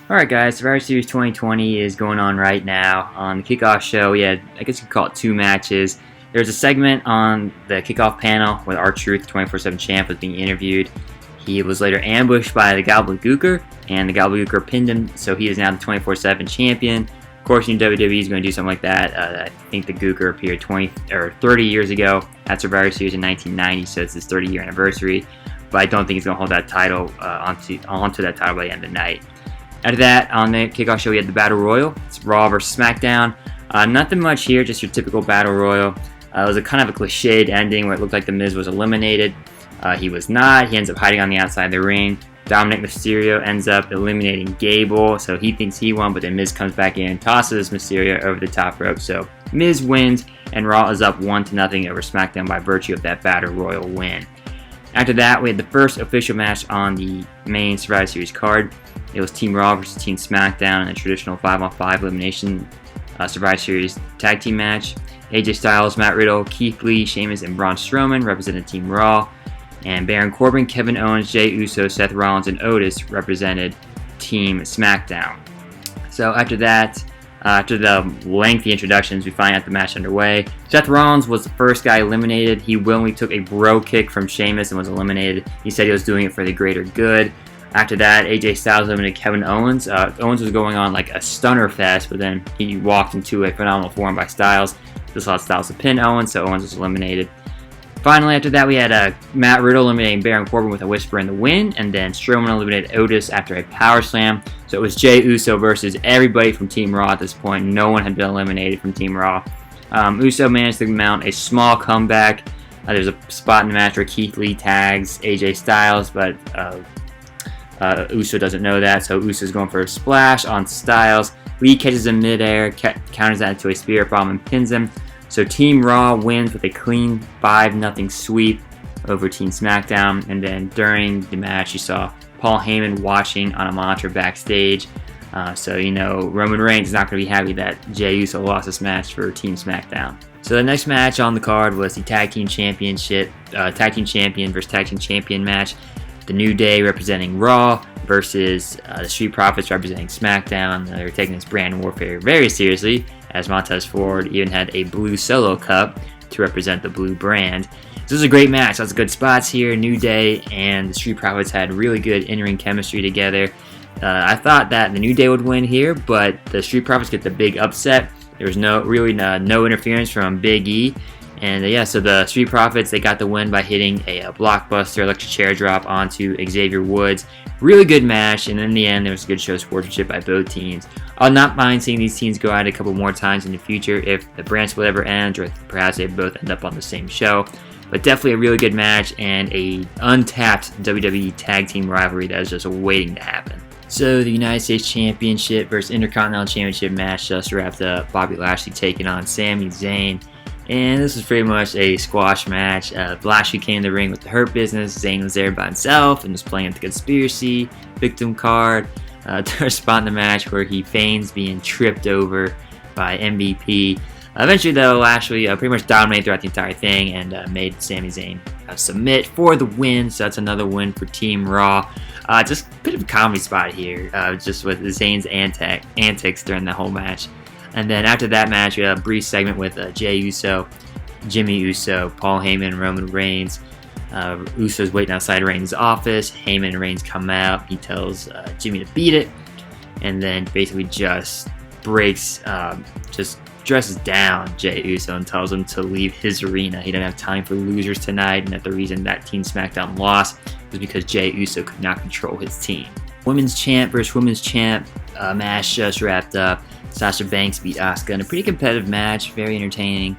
Alright guys, Survivor Series 2020 is going on right now. On the kickoff show, we had, I guess you could call it 2 matches. There's a segment on the kickoff panel where R-Truth, 24/7 champ, was being interviewed. He was later ambushed by the Gobbledygooker, and the Gobbledygooker pinned him, so he is now the 24/7 champion. Of course, you know, WWE is going to do something like that. I think the Gooker appeared 30 years ago at Survivor Series in 1990, so it's his 30-year anniversary. But I don't think he's going to hold that title onto that title by the end of the night. After that, on the kickoff show, we had the Battle Royal. It's Raw versus SmackDown. Nothing much here, just your typical Battle Royal. It was a kind of a cliched ending where it looked like The Miz was eliminated. He was not. He ends up hiding on the outside of the ring. Dominic Mysterio ends up eliminating Gable, so he thinks he won, but then Miz comes back in and tosses Mysterio over the top rope. So Miz wins, and Raw is up 1-0 over SmackDown by virtue of that Battle Royal win. After that, we had the first official match on the main Survivor Series card. It was Team Raw versus Team SmackDown in a traditional 5-on-5 elimination Survivor Series tag team match. AJ Styles, Matt Riddle, Keith Lee, Sheamus, and Braun Strowman represented Team Raw. And Baron Corbin, Kevin Owens, Jey Uso, Seth Rollins, and Otis represented Team SmackDown. So after that, after the lengthy introductions, we find out the match underway. Seth Rollins was the first guy eliminated. He willingly took a bro kick from Sheamus and was eliminated. He said he was doing it for the greater good. After that, AJ Styles eliminated Kevin Owens. Owens was going on like a stunner fest, but then he walked into a phenomenal form by Styles. This allowed Styles to pin Owens, so Owens was eliminated. Finally, after that, we had Matt Riddle eliminating Baron Corbin with a whisper in the wind, and then Strowman eliminated Otis after a power slam. So it was Jey Uso versus everybody from Team Raw at this point. No one had been eliminated from Team Raw. Uso managed to mount a small comeback. There's a spot in the match where Keith Lee tags AJ Styles, but Uso doesn't know that, so Uso's going for a splash on Styles. Lee catches him midair, counters that into a Spirit Bomb, and pins him. So Team Raw wins with a clean 5-0 sweep over Team SmackDown. And then during the match, you saw Paul Heyman watching on a monitor backstage. So, you know, Roman Reigns is not going to be happy that Jey Uso lost this match for Team SmackDown. So the next match on the card was the Tag Team Championship, Tag Team Champion versus Tag Team Champion match. The New Day representing Raw versus the Street Profits representing SmackDown. They were taking this brand warfare very seriously, as Montez Ford even had a blue solo cup to represent the blue brand. So this was a great match. Lots of good spots here. New Day and the Street Profits had really good in-ring chemistry together. I thought that the New Day would win here, but the Street Profits get the big upset. There was no interference from Big E. And so the Street Profits, they got the win by hitting a blockbuster electric chair drop onto Xavier Woods. Really good match, and in the end, there was a good show of sportsmanship by both teams. I'll not mind seeing these teams go at it a couple more times in the future if the brand split ever ends, or if perhaps they both end up on the same show. But definitely a really good match, and a untapped WWE Tag Team rivalry that is just waiting to happen. So the United States Championship versus Intercontinental Championship match just wrapped up. Bobby Lashley taking on Sami Zayn. And this was pretty much a squash match. Lashley came to the ring with the Hurt Business. Zayn was there by himself and was playing the conspiracy victim card. There's a spot in the match where he feigns being tripped over by MVP. Eventually, though, Lashley pretty much dominated throughout the entire thing and made Sami Zayn submit for the win. So that's another win for Team Raw. Just a bit of a comedy spot here, just with Zayn's antics during the whole match. And then after that match, we had a brief segment with Jey Uso, Jimmy Uso, Paul Heyman, and Roman Reigns. Uso's waiting outside Reigns' office. Heyman and Reigns come out. He tells Jimmy to beat it. And then basically just dresses down Jey Uso and tells him to leave his arena. He didn't have time for losers tonight, and that the reason that Team SmackDown lost was because Jey Uso could not control his team. Women's champ versus women's champ match just wrapped up. Sasha Banks beat Asuka in a pretty competitive match, very entertaining.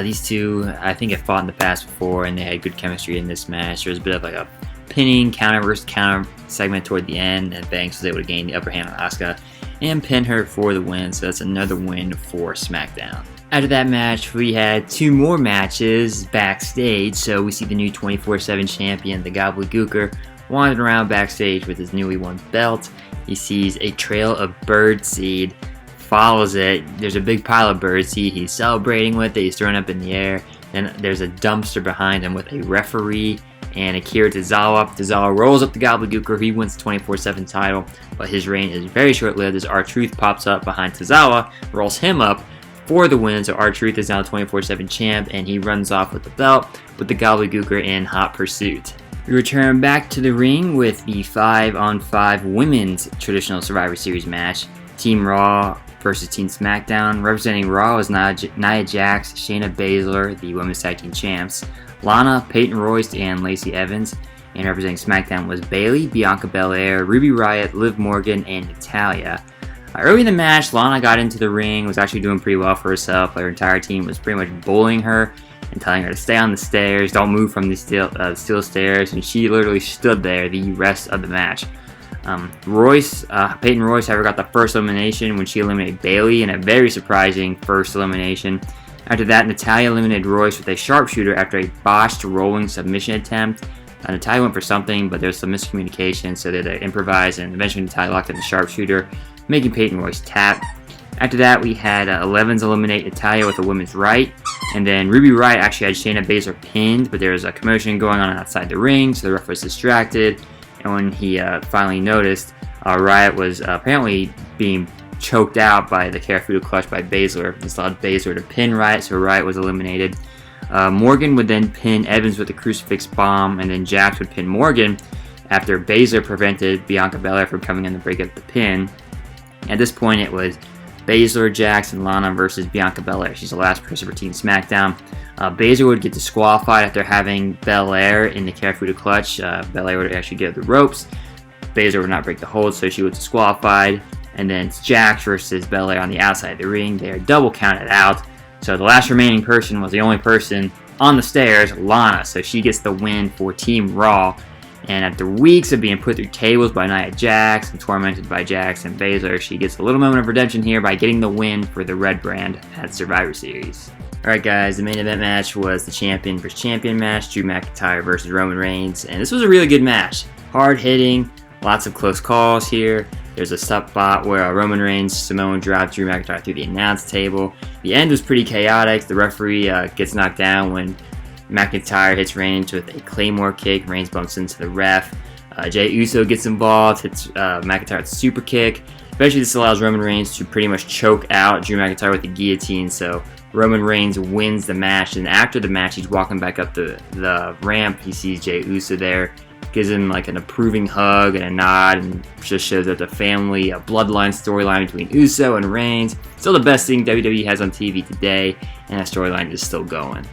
These two, I think, have fought in the past before, and they had good chemistry in this match. There was a bit of like a pinning counter versus counter segment toward the end, and Banks was able to gain the upper hand on Asuka and pin her for the win, so that's another win for SmackDown. After that match, we had 2 more matches backstage. So we see the new 24/7 champion, the Gobbledygooker, wandering around backstage with his newly won belt. He sees a trail of birdseed, follows it. There's a big pile of birdseed. He's celebrating with it. He's throwing up in the air. Then there's a dumpster behind him with a referee, and Akira Tozawa. Tozawa rolls up the Gobbledygooker. He wins the 24/7 title, but his reign is very short-lived as R-Truth pops up behind Tozawa, rolls him up for the win. So R-Truth is now 24/7 champ, and he runs off with the belt with the Gobbledygooker in hot pursuit. We return back to the ring with the 5-on-5 women's traditional Survivor Series match. Team Raw versus Team SmackDown. Representing Raw was Nia Jax, Shayna Baszler, the women's tag team champs, Lana, Peyton Royce, and Lacey Evans. And representing SmackDown was Bayley, Bianca Belair, Ruby Riott, Liv Morgan, and Natalya. Early in the match, Lana got into the ring, was actually doing pretty well for herself. Her entire team was pretty much bullying her and telling her to stay on the stairs, don't move from the steel stairs, and she literally stood there the rest of the match. Peyton Royce, however, got the first elimination when she eliminated Bayley in a very surprising first elimination. After that, Natalya eliminated Royce with a sharpshooter after a botched rolling submission attempt. Natalya went for something, but there was some miscommunication, so they improvised, and eventually Natalya locked in the sharpshooter, making Peyton Royce tap. After that, we had Elevens eliminate Natalya with a women's right, and then Ruby Riott actually had Shayna Baszler pinned, but there was a commotion going on outside the ring, so the ref was distracted, and when he finally noticed, Riott was apparently being choked out by the Karafuda clutch by Baszler. This allowed Baszler to pin Riott, so Riott was eliminated. Morgan would then pin Evans with the crucifix bomb, and then Jax would pin Morgan after Baszler prevented Bianca Belair from coming in to break up the pin. At this point, it was Baszler, Jax, and Lana versus Bianca Belair. She's the last person for Team SmackDown. Baszler would get disqualified after having Belair in the Karafuda clutch. Belair would actually give the ropes. Baszler would not break the hold, so she was disqualified. And then it's Jax versus Belair on the outside of the ring. They are double counted out. So the last remaining person was the only person on the stairs, Lana. So she gets the win for Team Raw. And after weeks of being put through tables by Nia Jax and tormented by Jax and Baszler, she gets a little moment of redemption here by getting the win for the Red Brand at Survivor Series. Alright guys, the main event match was the champion versus champion match, Drew McIntyre versus Roman Reigns, and this was a really good match. Hard hitting, lots of close calls here. There's a spot where Roman Reigns Samoan dropped Drew McIntyre through the announce table. The end was pretty chaotic. The referee gets knocked down when McIntyre hits Reigns with a Claymore kick. Reigns bumps into the ref. Jey Uso gets involved, hits McIntyre with a super kick. Eventually, this allows Roman Reigns to pretty much choke out Drew McIntyre with the guillotine. So Roman Reigns wins the match. And after the match, he's walking back up the ramp. He sees Jey Uso there, gives him like an approving hug and a nod, and just shows that the family, a bloodline storyline between Uso and Reigns. Still the best thing WWE has on TV today, and that storyline is still going.